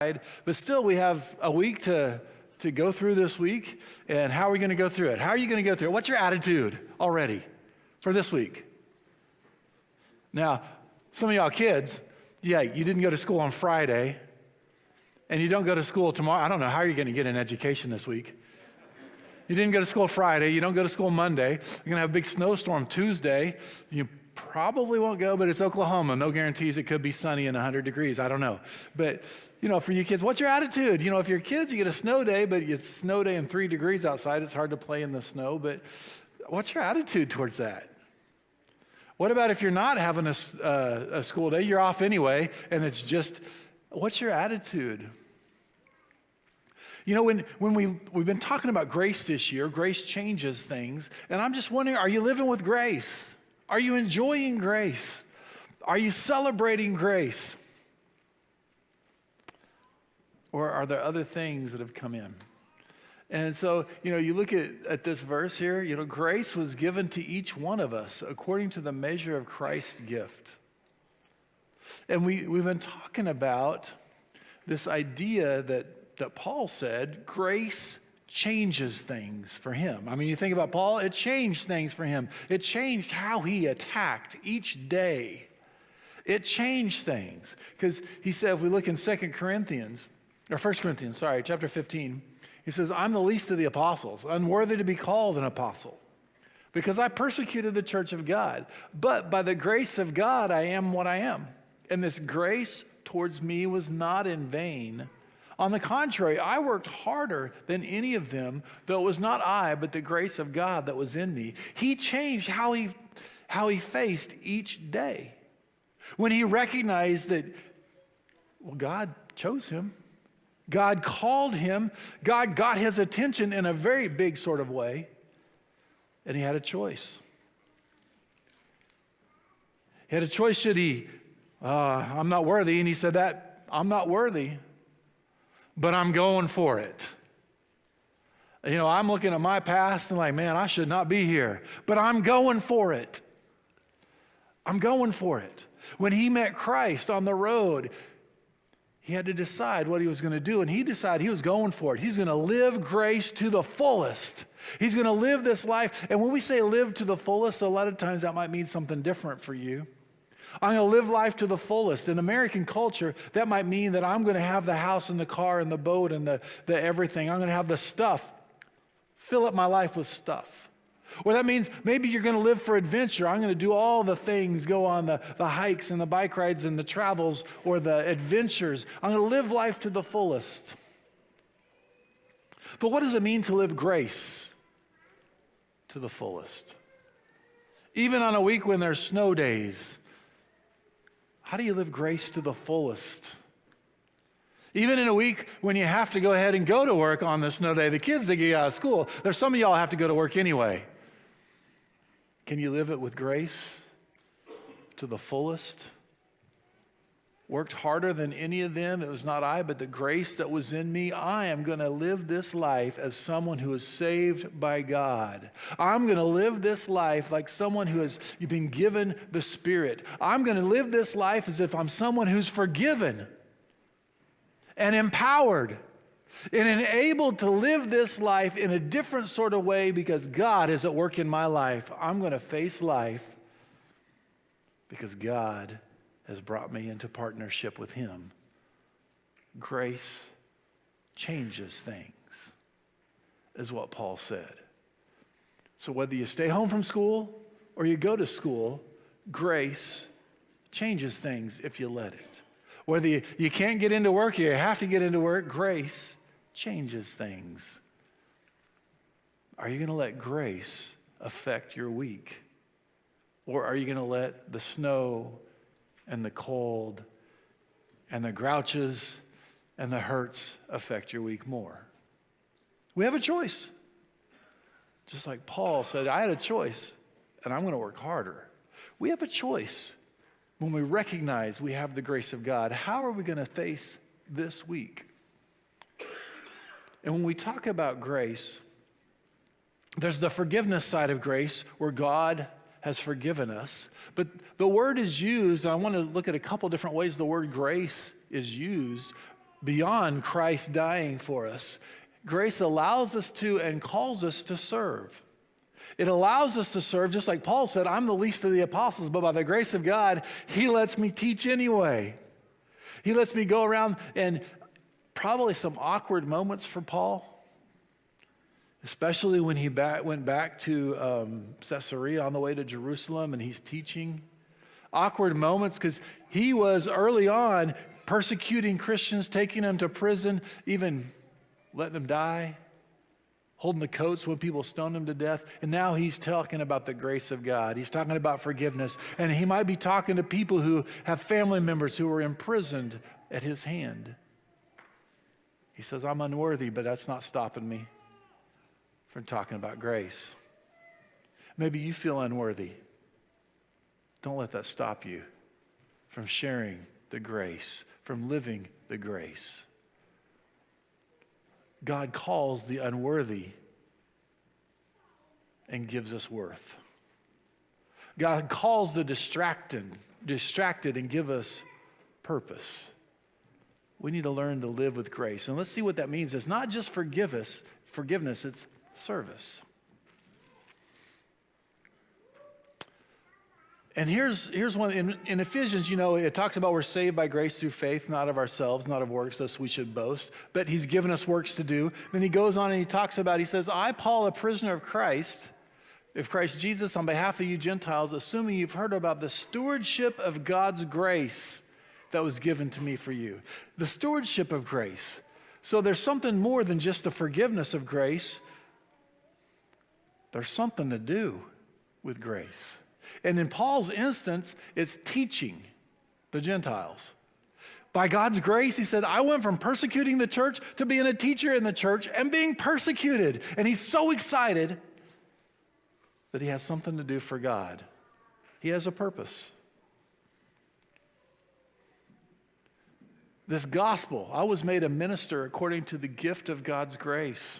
But still, we have a week to go through this week. And how are we going to go through it? How are you going to go through it? What's your attitude already for this week? Now, some of y'all kids, you didn't go to school on Friday, and you don't go to school tomorrow. I don't know how you're going to get an education this week. You didn't go to school Friday. You don't go to school Monday. You're going to have a big snowstorm Tuesday. You probably won't go, but it's Oklahoma. No guarantees it could be sunny and 100 degrees. I don't know. But, for you kids, what's your attitude? If you're kids, you get a snow day, but it's snow day and 3 degrees outside. It's hard to play in the snow. But what's your attitude towards that? What about if you're not having a school day? You're off anyway, and it's just, what's your attitude? When we've been talking about grace this year, grace changes things, and I'm just wondering, are you living with grace? Are you enjoying grace? Are you celebrating grace? Or are there other things that have come in? And so, you look at this verse here, grace was given to each one of us according to the measure of Christ's gift. And we've been talking about this idea that Paul said, grace changes things for him. I mean, you think about Paul, it changed things for him. It changed how he attacked each day. It changed things. Because he said, if we look in 1 Corinthians, chapter 15, he says, I'm the least of the apostles, unworthy to be called an apostle, because I persecuted the church of God. But by the grace of God, I am what I am. And this grace towards me was not in vain. On the contrary, I worked harder than any of them, though it was not I, but the grace of God that was in me. He changed how he faced each day. When he recognized that, God chose him. God called him. God got his attention in a very big sort of way. And he had a choice. He had a choice. Should he, I'm not worthy. And he said that, I'm not worthy, but I'm going for it. I'm looking at my past and like, man, I should not be here, but I'm going for it. I'm going for it. When he met Christ on the road, he had to decide what he was going to do, and he decided he was going for it. He's going to live grace to the fullest. He's going to live this life. And when we say live to the fullest, a lot of times that might mean something different for you. I'm going to live life to the fullest. In American culture, that might mean that I'm going to have the house and the car and the boat and the everything. I'm going to have the stuff. Fill up my life with stuff. Or that means maybe you're going to live for adventure. I'm going to do all the things, go on the hikes and the bike rides and the travels or the adventures. I'm going to live life to the fullest. But what does it mean to live grace to the fullest? Even on a week when there's snow days, how do you live grace to the fullest? Even in a week when you have to go ahead and go to work on the snow day, the kids that get out of school, there's some of y'all have to go to work anyway. Can you live it with grace to the fullest? Worked harder than any of them. It was not I, but the grace that was in me. I am going to live this life as someone who is saved by God. I'm going to live this life like someone who has been given the Spirit. I'm going to live this life as if I'm someone who's forgiven and empowered and enabled to live this life in a different sort of way because God is at work in my life. I'm going to face life because God has brought me into partnership with Him. Grace changes things, is what Paul said. So whether you stay home from school or you go to school, grace changes things if you let it. Whether you can't get into work, you have to get into work, grace changes things. Are you going to let grace affect your week? Or are you going to let the snow and the cold and the grouches and the hurts affect your week more? We have a choice. Just like Paul said, I had a choice, and I'm going to work harder. We have a choice when we recognize we have the grace of God. How are we going to face this week? And when we talk about grace, there's the forgiveness side of grace where God has forgiven us. But the word is used, and I want to look at a couple different ways the word grace is used. beyond Christ dying for us. Grace allows us to and calls us to serve. It allows us to serve, just like Paul said, I'm the least of the apostles, but by the grace of God, he lets me teach anyway. He lets me go around, and probably some awkward moments for Paul, especially when he went back to Caesarea on the way to Jerusalem and he's teaching. Awkward moments because he was early on persecuting Christians, taking them to prison, even letting them die, holding the coats when people stoned him to death. And now he's talking about the grace of God. He's talking about forgiveness. And he might be talking to people who have family members who were imprisoned at his hand. He says, I'm unworthy, but that's not stopping me from talking about grace. Maybe you feel unworthy. Don't let that stop you from sharing the grace, from living the grace. God calls the unworthy and gives us worth. God calls the distracted and give us purpose. We need to learn to live with grace. And let's see what that means. It's not just forgiveness, it's service. And here's one, in Ephesians, it talks about we're saved by grace through faith, not of ourselves, not of works, lest we should boast. But he's given us works to do. Then he goes on and he talks about, he says, I, Paul, a prisoner of Christ, if Christ Jesus, on behalf of you Gentiles, assuming you've heard about the stewardship of God's grace that was given to me for you. The stewardship of grace. So there's something more than just the forgiveness of grace. There's something to do with grace. And in Paul's instance, it's teaching the Gentiles. By God's grace, he said, I went from persecuting the church to being a teacher in the church and being persecuted. And he's so excited that he has something to do for God. He has a purpose. This gospel, I was made a minister according to the gift of God's grace,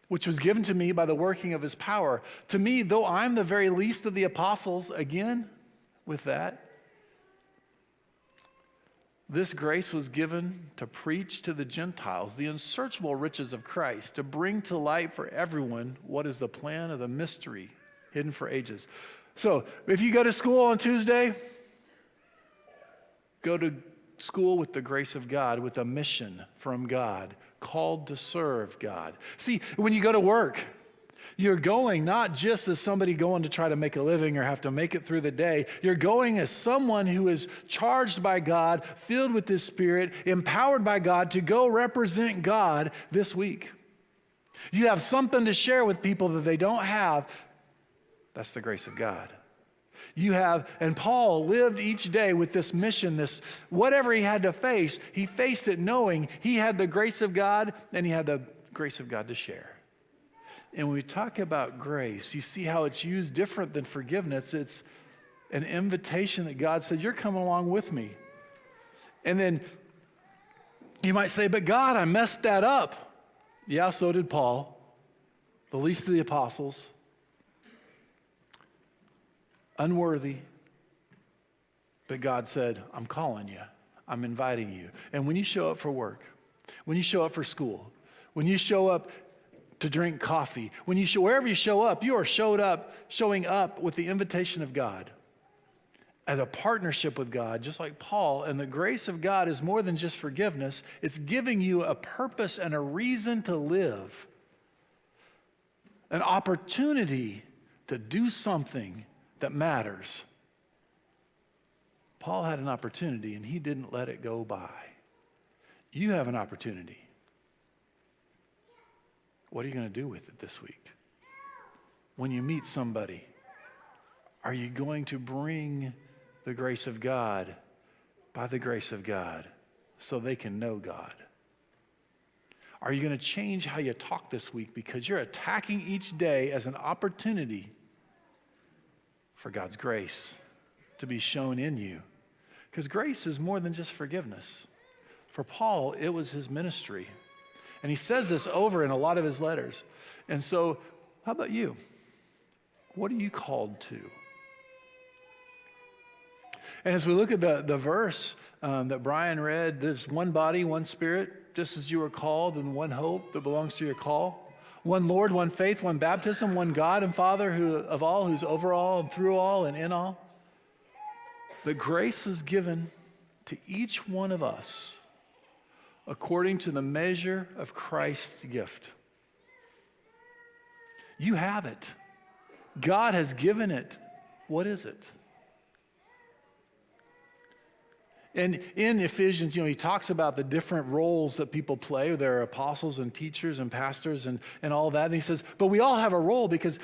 which was given to me by the working of his power. To me, though I'm the very least of the apostles, again, with that, this grace was given to preach to the Gentiles the unsearchable riches of Christ, to bring to light for everyone what is the plan of the mystery hidden for ages. So, if you go to school on Tuesday, go to school with the grace of God, with a mission from God, called to serve God. See, when you go to work, you're going not just as somebody going to try to make a living or have to make it through the day. You're going as someone who is charged by God, filled with His Spirit, empowered by God to go represent God this week. You have something to share with people that they don't have. That's the grace of God. You have, and Paul lived each day with this mission, this whatever he had to face, he faced it knowing he had the grace of God and he had the grace of God to share. And when we talk about grace, you see how it's used different than forgiveness. It's an invitation that God said, you're coming along with me. And then you might say, but God, I messed that up. Yeah, so did Paul, the least of the apostles. Unworthy, but God said, I'm calling you. I'm inviting you. And when you show up for work, when you show up for school, when you show up to drink coffee, wherever you show up, you are showing up with the invitation of God as a partnership with God, just like Paul. And the grace of God is more than just forgiveness. It's giving you a purpose and a reason to live, an opportunity to do something that matters. Paul had an opportunity and he didn't let it go by. You have an opportunity. What are you going to do with it this week? When you meet somebody, are you going to bring the grace of God by the grace of God so they can know God? Are you going to change how you talk this week because you're attacking each day as an opportunity for God's grace to be shown in you? Because grace is more than just forgiveness. For Paul, it was his ministry. And he says this over in a lot of his letters. And so, how about you? What are you called to? And as we look at the verse that Brian read, there's one body, one spirit, just as you were called, and one hope that belongs to your call. One Lord, one faith, one baptism, one God and Father of all, who's over all and through all and in all. But grace is given to each one of us according to the measure of Christ's gift. You have it. God has given it. What is it? And in Ephesians, he talks about the different roles that people play. There are apostles and teachers and pastors and all that. And he says, but we all have a role because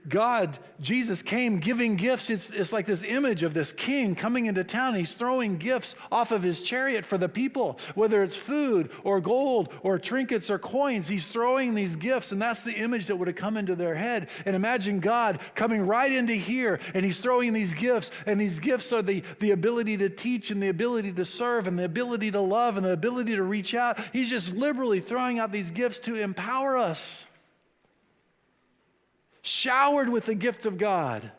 God, Jesus came giving gifts. It's like this image of this king coming into town. And he's throwing gifts off of his chariot for the people, whether it's food or gold or trinkets or coins. He's throwing these gifts, and that's the image that would have come into their head. And imagine God coming right into here, and he's throwing these gifts, and these gifts are the ability to teach and the ability to serve and the ability to love and the ability to reach out. He's just liberally throwing out these gifts to empower us. Showered with the gift of God.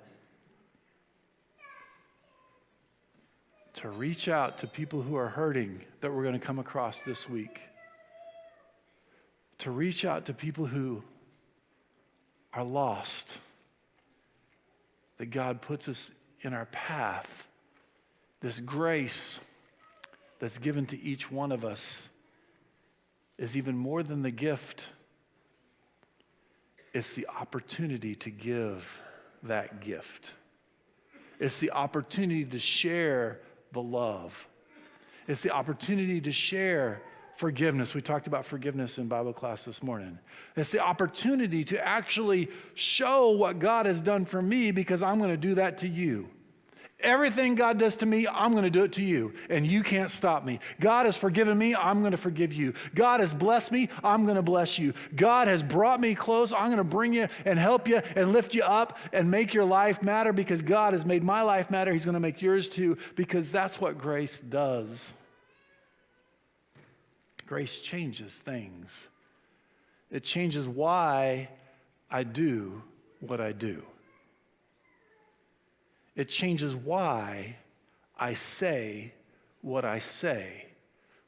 To reach out to people who are hurting that we're going to come across this week. To reach out to people who are lost. That God puts us in our path. This grace that's given to each one of us is even more than the gift. It's the opportunity to give that gift. It's the opportunity to share the love. It's the opportunity to share forgiveness. We talked about forgiveness in Bible class this morning. It's the opportunity to actually show what God has done for me because I'm going to do that to you. Everything God does to me, I'm going to do it to you, and you can't stop me. God has forgiven me, I'm going to forgive you. God has blessed me, I'm going to bless you. God has brought me close, I'm going to bring you and help you and lift you up and make your life matter because God has made my life matter. He's going to make yours too because that's what grace does. Grace changes things. It changes why I do what I do. It changes why I say what I say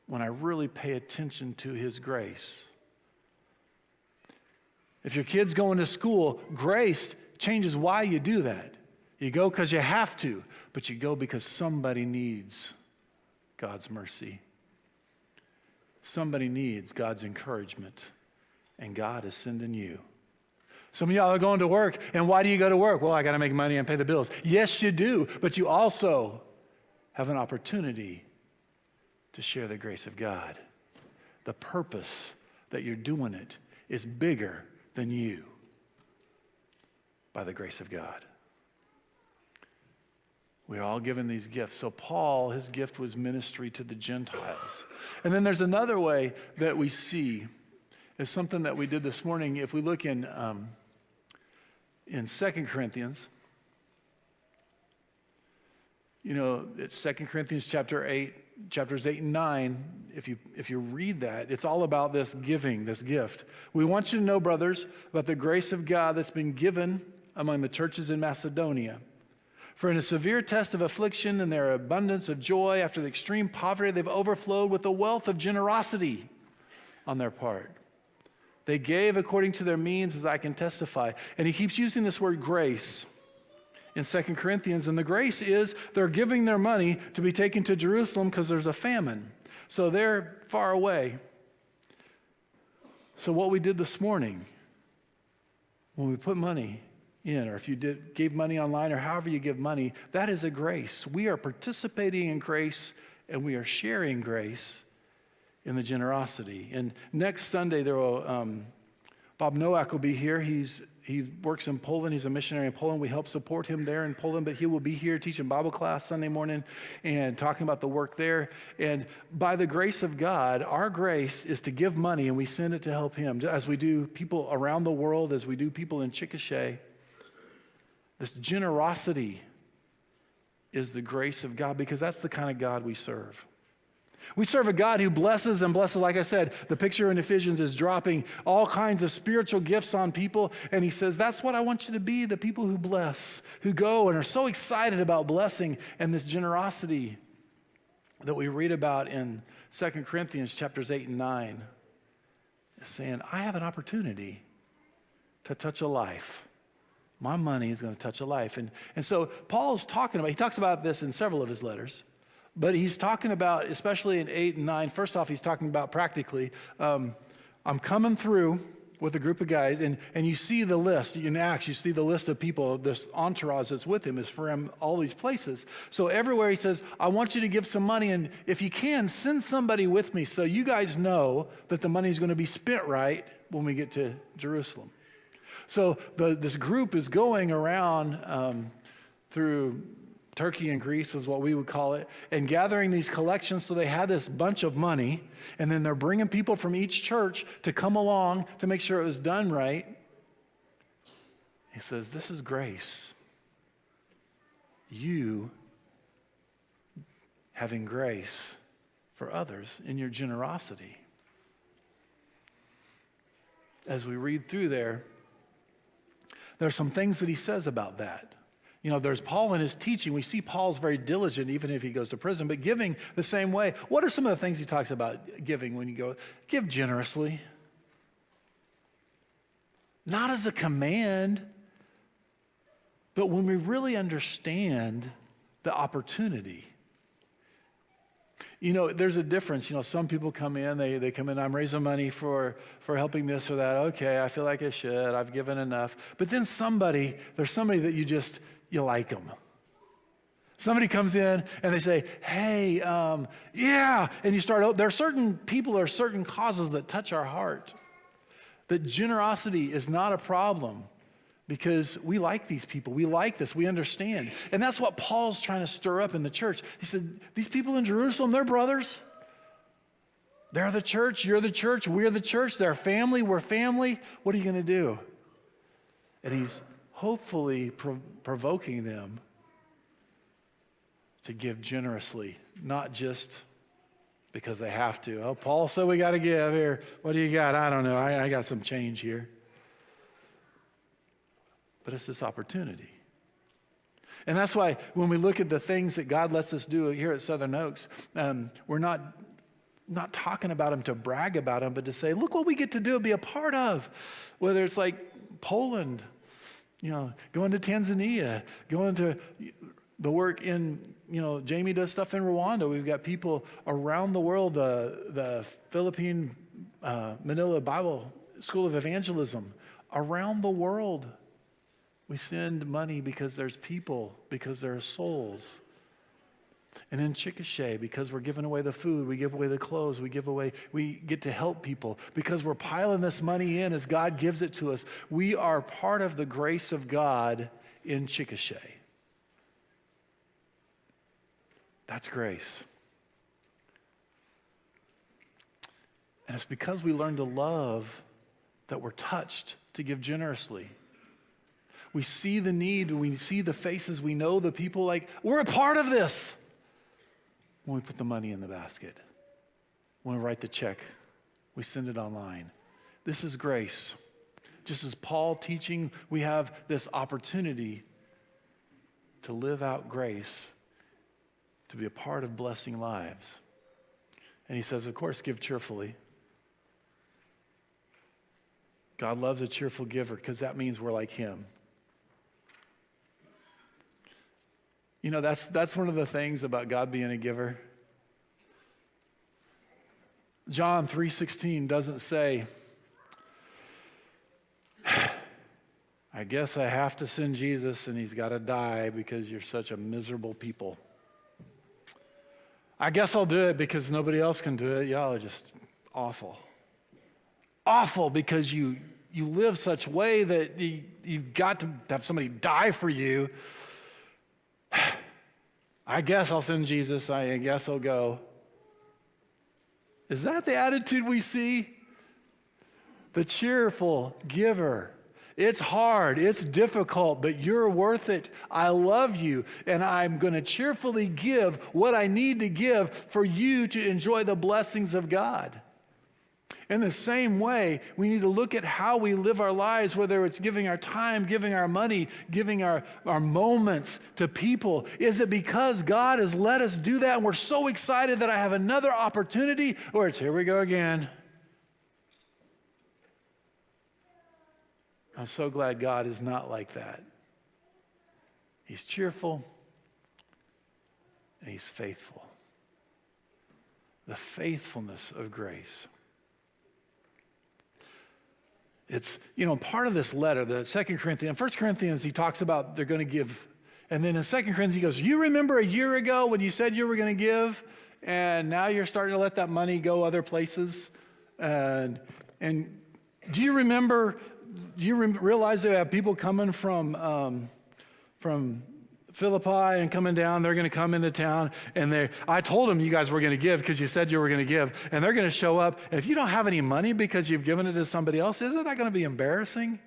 when I really pay attention to His grace. If your kid's going to school, grace changes why you do that. You go because you have to, but you go because somebody needs God's mercy. Somebody needs God's encouragement, and God is sending you. Some of y'all are going to work, and why do you go to work? Well, I got to make money and pay the bills. Yes, you do, but you also have an opportunity to share the grace of God. The purpose that you're doing it is bigger than you by the grace of God. We're all given these gifts. So Paul, his gift was ministry to the Gentiles. And then there's another way that we see. It's something that we did this morning. If we look in 2 Corinthians, it's 2 Corinthians chapter 8, chapters 8 and 9. If you read that, it's all about this giving, this gift. We want you to know, brothers, about the grace of God that's been given among the churches in Macedonia. For in a severe test of affliction and their abundance of joy after the extreme poverty, they've overflowed with the wealth of generosity on their part. They gave according to their means, as I can testify. And he keeps using this word grace in 2 Corinthians. And the grace is they're giving their money to be taken to Jerusalem because there's a famine. So they're far away. So what we did this morning, when we put money in, or if you gave money online, or however you give money, that is a grace. We are participating in grace, and we are sharing grace in the generosity. And next Sunday, there will Bob Nowak will be here. He works in Poland. He's a missionary in Poland. We help support him there in Poland, but he will be here teaching Bible class Sunday morning and talking about the work there. And by the grace of God, our grace is to give money, and we send it to help him, as we do people around the world, as we do people in Chickasha. This generosity is the grace of God, because that's the kind of God we serve. We serve a God who blesses and blesses. Like I said, the picture in Ephesians is dropping all kinds of spiritual gifts on people. And he says, that's what I want you to be, the people who bless, who go and are so excited about blessing and this generosity that we read about in 2 Corinthians chapters 8 and 9. Is saying, I have an opportunity to touch a life. My money is going to touch a life. And so Paul's talking about, he talks about this in several of his letters. But he's talking about, especially in 8 and 9, first off, he's talking about practically, I'm coming through with a group of guys, and you see the list. In Acts, you see the list of people, this entourage that's with him is from all these places. So everywhere he says, I want you to give some money, and if you can, send somebody with me so you guys know that the money is going to be spent right when we get to Jerusalem. So this group is going around through Turkey and Greece is what we would call it, and gathering these collections. So they had this bunch of money, and then they're bringing people from each church to come along to make sure it was done right. He says, this is grace. You having grace for others in your generosity. As we read through there are some things that he says about that. You know, there's Paul in his teaching. We see Paul's very diligent, even if he goes to prison, but giving the same way. What are some of the things he talks about giving when you go? Give generously. Not as a command, but when we really understand the opportunity. You know, there's a difference. You know, some people come in, they come in, I'm raising money for helping this or that. Okay, I feel like I should. I've given enough. But then there's somebody that you like them. Somebody comes in and they say, hey, yeah. And there are certain people or certain causes that touch our heart. That generosity is not a problem because we like these people. We like this. We understand. And that's what Paul's trying to stir up in the church. He said, these people in Jerusalem, they're brothers. They're the church. You're the church. We're the church. They're family. We're family. What are you going to do? And he's hopefully provoking them to give generously, not just because they have to. Oh, Paul said we got to give here. What do you got? I don't know. I got some change here. But it's this opportunity. And that's why when we look at the things that God lets us do here at Southern Oaks, we're not talking about them to brag about them, but to say, look what we get to do and be a part of. Whether it's like Poland, you know, going to Tanzania, going to the work in, you know, Jamie does stuff in Rwanda. We've got people around the world, the Philippine Manila Bible School of Evangelism. Around the world, we send money because there's people, because there are souls. And in Chickasha, because we're giving away the food, we give away the clothes, we get to help people. Because we're piling this money in as God gives it to us, we are part of the grace of God in Chickasha. That's grace. And it's because we learn to love that we're touched to give generously. We see the need, we see the faces, we know the people, like, we're a part of this. When we put the money in the basket, when we write the check, we send it online. This is grace. Just as Paul teaching, we have this opportunity to live out grace, to be a part of blessing lives. And he says, of course, give cheerfully. God loves a cheerful giver because that means we're like him. You know, that's one of the things about God being a giver. John 3:16 doesn't say, I guess I have to send Jesus and he's got to die because you're such a miserable people. I guess I'll do it because nobody else can do it. Y'all are just awful. Awful because you live such a way that you've got to have somebody die for you. I guess I'll send Jesus. I guess I'll go. Is that the attitude we see? The cheerful giver It's hard, it's difficult, but you're worth it. I love you, and I'm going to cheerfully give what I need to give for you to enjoy the blessings of God. In the same way, we need to look at how we live our lives, whether it's giving our time, giving our money, giving our moments to people. Is it because God has let us do that and we're so excited that I have another opportunity, or it's here we go again? I'm so glad God is not like that. He's cheerful and he's faithful. The faithfulness of grace. It's, part of this letter, the 2 Corinthians, 1 Corinthians, he talks about they're going to give. And then in 2 Corinthians, he goes, you remember a year ago when you said you were going to give, and now you're starting to let that money go other places? And do you realize they have people coming from Philippi and coming down? They're going to come into town, and I told them you guys were going to give because you said you were going to give, and they're going to show up. And if you don't have any money because you've given it to somebody else, isn't that going to be embarrassing?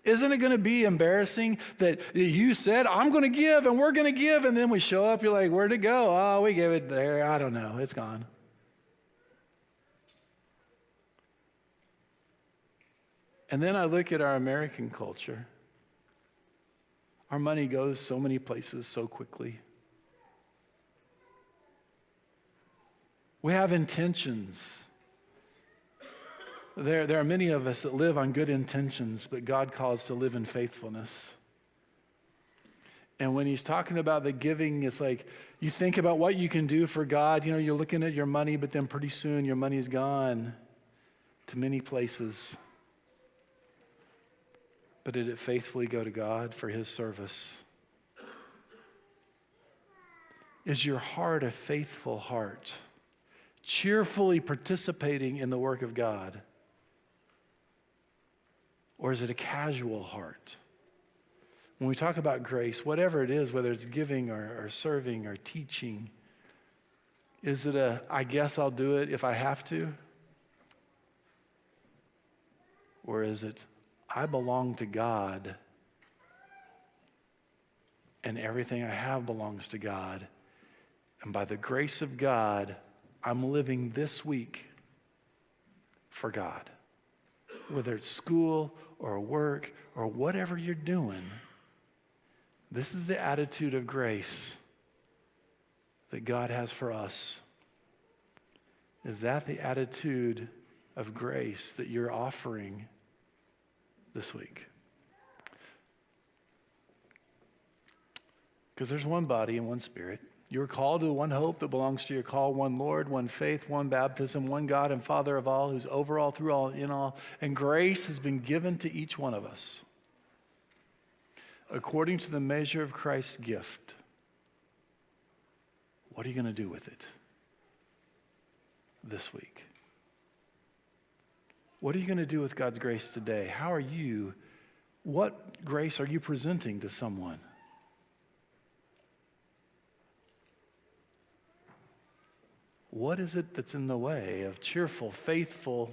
Isn't it going to be embarrassing that you said, I'm going to give and we're going to give, and then we show up, you're like, where'd it go? Oh, we gave it there. I don't know. It's gone. And then I look at our American culture. Our money goes so many places so quickly. We have intentions. There are many of us that live on good intentions, but God calls us to live in faithfulness. And when he's talking about the giving, it's like you think about what you can do for God. You're looking at your money, but then pretty soon your money's gone to many places. But did it faithfully go to God for his service? Is your heart a faithful heart, cheerfully participating in the work of God? Or is it a casual heart? When we talk about grace, whatever it is, whether it's giving or serving or teaching, is it I guess I'll do it if I have to? Or is it, I belong to God, and everything I have belongs to God. And by the grace of God, I'm living this week for God. Whether it's school or work or whatever you're doing, this is the attitude of grace that God has for us. Is that the attitude of grace that you're offering this week? Because there's one body and one spirit. You're called to one hope that belongs to your call, one Lord, one faith, one baptism, one God and Father of all, who's over all, through all, in all. And grace has been given to each one of us according to the measure of Christ's gift. What are you going to do with it this week? What are you going to do with God's grace today? What grace are you presenting to someone? What is it that's in the way of cheerful, faithful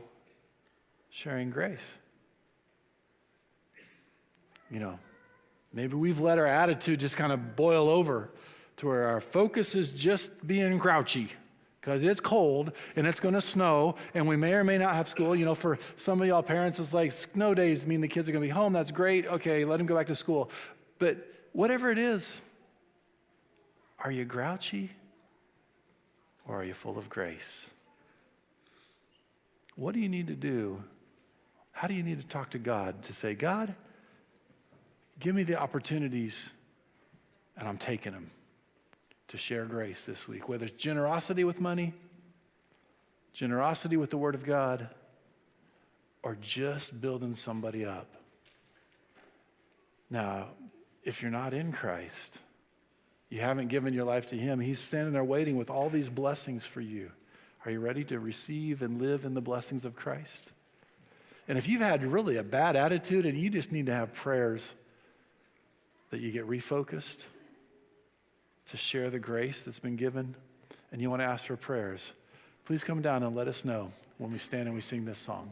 sharing grace? Maybe we've let our attitude just kind of boil over to where our focus is just being grouchy because it's cold and it's going to snow and we may or may not have school. For some of y'all parents, it's like snow days mean the kids are going to be home. That's great. Okay, let them go back to school. But whatever it is, are you grouchy? Or are you full of grace? What do you need to do? How do you need to talk to God to say, God, give me the opportunities, and I'm taking them to share grace this week, whether it's generosity with money, generosity with the Word of God, or just building somebody up. Now, if you're not in Christ, you haven't given your life to him, he's standing there waiting with all these blessings for you. Are you ready to receive and live in the blessings of Christ? And if you've had really a bad attitude and you just need to have prayers that you get refocused to share the grace that's been given, and you want to ask for prayers, please come down and let us know when we stand and we sing this song.